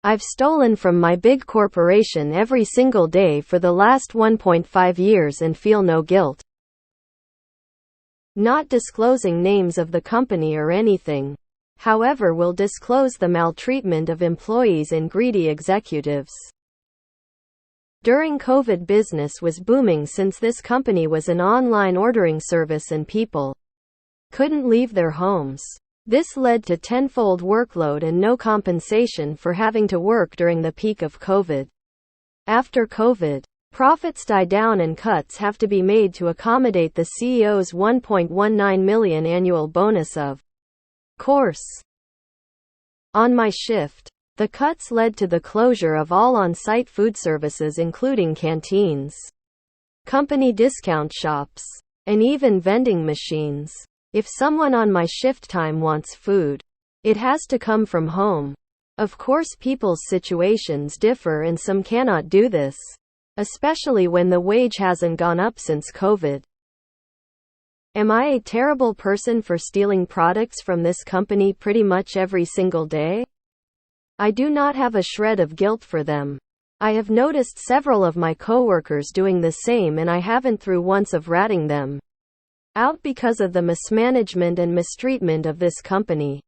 I've stolen from my big corporation every single day for the last 1.5 years and feel no guilt. Not disclosing names of the company or anything. However, will disclose the maltreatment of employees and greedy executives. During COVID, business was booming since this company was an online ordering service and people couldn't leave their homes. This led to tenfold workload and no compensation for having to work during the peak of COVID. After COVID, profits die down and cuts have to be made to accommodate the CEO's $1.19 million annual bonus of course. On my shift, the cuts led to the closure of all on-site food services including canteens, company discount shops, and even vending machines. If someone on my shift time wants food, it has to come from home. Of course, people's situations differ and some cannot do this, especially when the wage hasn't gone up since COVID. Am I a terrible person for stealing products from this company pretty much every single day? I do not have a shred of guilt for them. I have noticed several of my coworkers doing the same and I haven't through once of ratting them out because of the mismanagement and mistreatment of this company.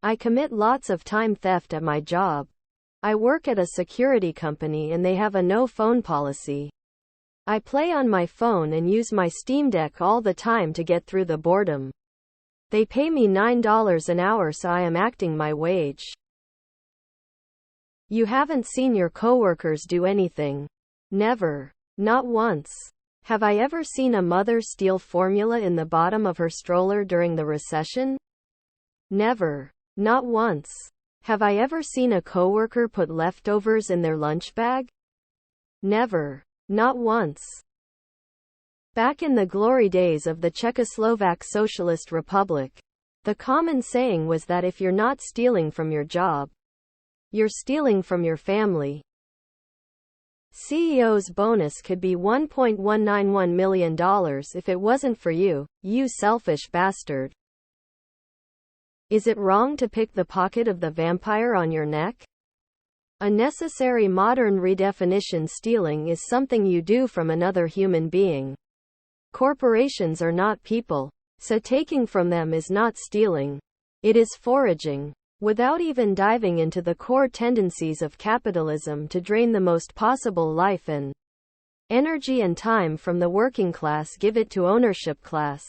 I commit lots of time theft at my job. I work at a security company and they have a no phone policy. I play on my phone and use my Steam Deck all the time to get through the boredom. They pay me $9 an hour, so I am acting my wage. You haven't seen your coworkers do anything. Never. Not once. Have I ever seen a mother steal formula in the bottom of her stroller during the recession? Never. Not once. Have I ever seen a coworker put leftovers in their lunch bag? Never. Not once. Back in the glory days of the Czechoslovak Socialist Republic, the common saying was that if you're not stealing from your job, you're stealing from your family. CEO's bonus could be $1.191 million if it wasn't for you, you selfish bastard. Is it wrong to pick the pocket of the vampire on your neck? A necessary modern redefinition: stealing is something you do from another human being. Corporations are not people, so taking from them is not stealing. It is foraging. Without even diving into the core tendencies of capitalism to drain the most possible life and energy and time from the working class, give it to ownership class.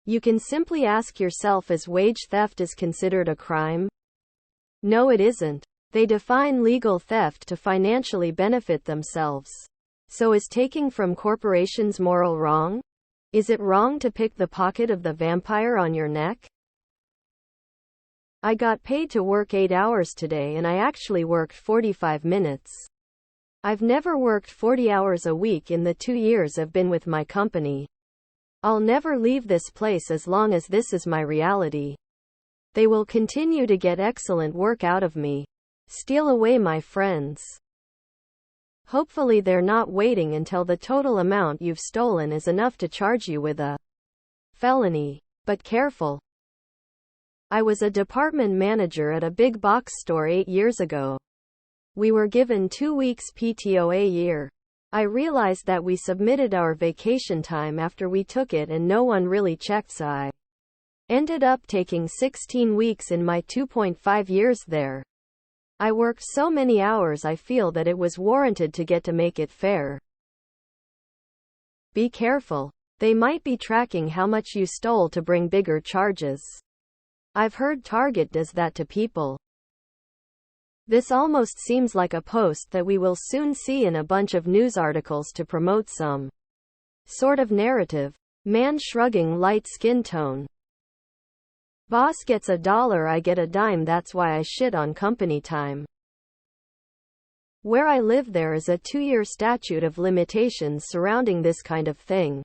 You can simply ask yourself, is wage theft is considered a crime? No, it isn't. They define legal theft to financially benefit themselves. So is taking from corporations moral wrong? Is it wrong to pick the pocket of the vampire on your neck? I got paid to work 8 hours today and I actually worked 45 minutes. I've never worked 40 hours a week in the 2 years I've been with my company. I'll never leave this place as long as this is my reality. They will continue to get excellent work out of me. Steal away my friends. Hopefully they're not waiting until the total amount you've stolen is enough to charge you with a felony. But careful. I was a department manager at a big box store 8 years ago. We were given 2 weeks PTO a year. I realized that we submitted our vacation time after we took it and no one really checked, so I ended up taking 16 weeks in my 2.5 years there. I worked so many hours I feel that it was warranted to make it fair. Be careful. They might be tracking how much you stole to bring bigger charges. I've heard Target does that to people. This almost seems like a post that we will soon see in a bunch of news articles to promote some sort of narrative. Man shrugging, light skin tone. Boss gets $1, I get a dime, that's why I shit on company time. Where I live there is a 2-year statute of limitations surrounding this kind of thing.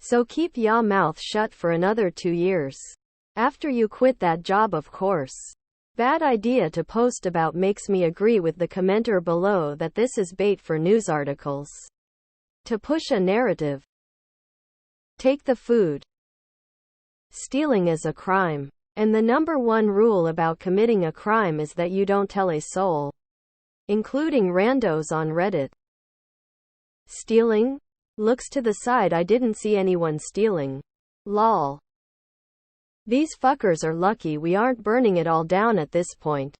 So keep ya mouth shut for another 2 years. After you quit that job, of course. Bad idea to post about. Makes me agree with the commenter below that this is bait for news articles. To push a narrative. Take the food. Stealing is a crime. And the number one rule about committing a crime is that you don't tell a soul, including randos on Reddit. Stealing? Looks to the side, I didn't see anyone stealing. Lol. These fuckers are lucky we aren't burning it all down at this point.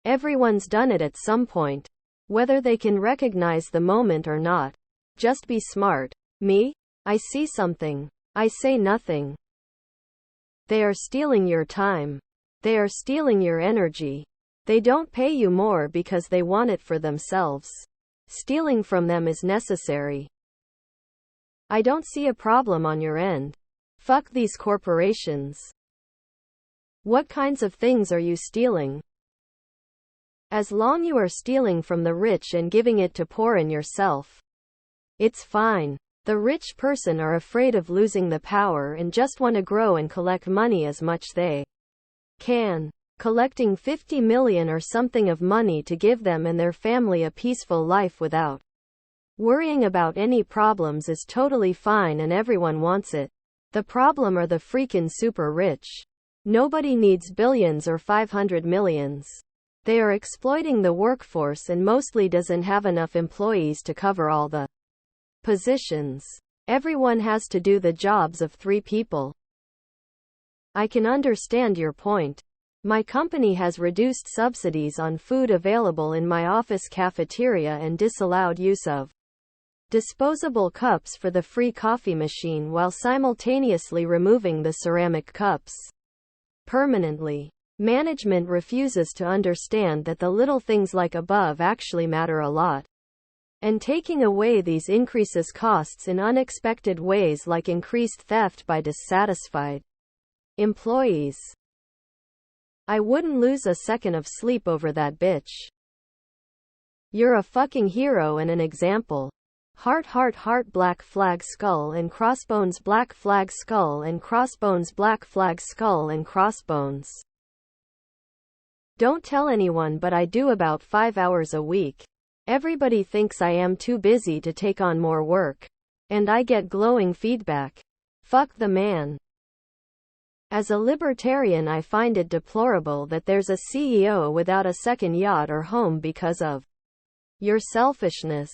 Everyone's done it at some point, whether they can recognize the moment or not. Just be smart. Me? I see something. I say nothing. They are stealing your time. They are stealing your energy. They don't pay you more because they want it for themselves. Stealing from them is necessary. I don't see a problem on your end. Fuck these corporations. What kinds of things are you stealing? As long you are stealing from the rich and giving it to poor and yourself, it's fine. The rich person are afraid of losing the power and just want to grow and collect money as much they can. Collecting 50 million or something of money to give them and their family a peaceful life without worrying about any problems is totally fine and everyone wants it. The problem are the freaking super rich. Nobody needs billions or 500 millions. They are exploiting the workforce and mostly doesn't have enough employees to cover all the positions. Everyone has to do the jobs of 3 people. I can understand your point. My company has reduced subsidies on food available in my office cafeteria and disallowed use of disposable cups for the free coffee machine while simultaneously removing the ceramic cups permanently. Management refuses to understand that the little things like above actually matter a lot. And taking away these increases costs in unexpected ways like increased theft by dissatisfied employees. I wouldn't lose a second of sleep over that bitch. You're a fucking hero and an example. Heart heart heart black flag skull and crossbones black flag skull and crossbones black flag skull and crossbones. Don't tell anyone, but I do about 5 hours a week. Everybody thinks I am too busy to take on more work. And I get glowing feedback. Fuck the man. As a libertarian, I find it deplorable that there's a CEO without a second yacht or home because of your selfishness.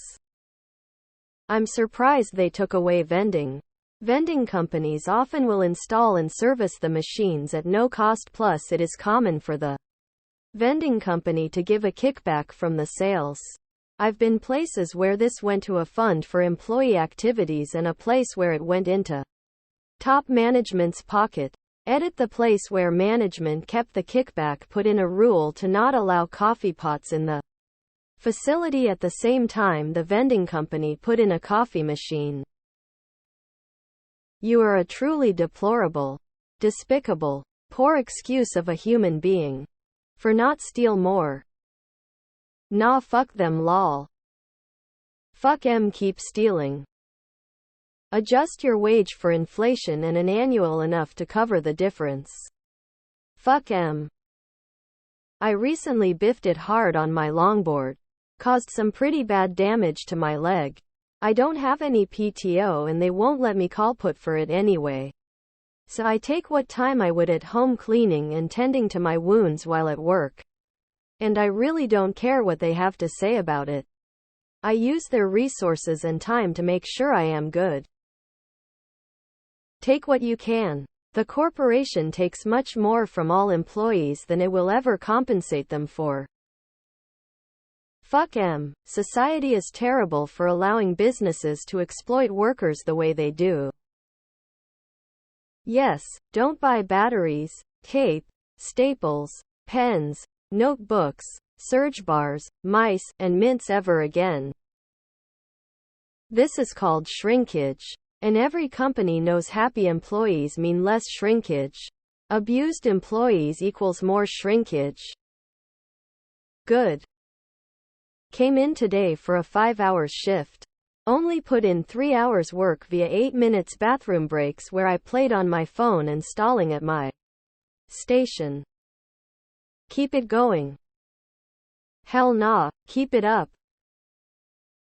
I'm surprised they took away vending. Vending companies often will install and service the machines at no cost, plus it is common for the vending company to give a kickback from the sales. I've been places where this went to a fund for employee activities and a place where it went into top management's pocket. Edit the place where management kept the kickback put in a rule to not allow coffee pots in the facility at the same time the vending company put in a coffee machine. You are a truly deplorable, despicable, poor excuse of a human being. For not steal more. Nah, fuck them lol. Fuck em, keep stealing. Adjust your wage for inflation and an annual enough to cover the difference. Fuck em. I recently biffed it hard on my longboard. Caused some pretty bad damage to my leg. I don't have any PTO and they won't let me call put for it anyway. So I take what time I would at home cleaning and tending to my wounds while at work. And I really don't care what they have to say about it. I use their resources and time to make sure I am good. Take what you can. The corporation takes much more from all employees than it will ever compensate them for. Fuck em. Society is terrible for allowing businesses to exploit workers the way they do. Yes, don't buy batteries, tape, staples, pens, notebooks, surge bars, mice, and mints ever again. This is called shrinkage. And every company knows happy employees mean less shrinkage. Abused employees equals more shrinkage. Good. Came in today for a 5-hour shift. Only put in 3 hours work via 8 minutes bathroom breaks where I played on my phone and stalling at my station. Keep it going. Hell nah, keep it up.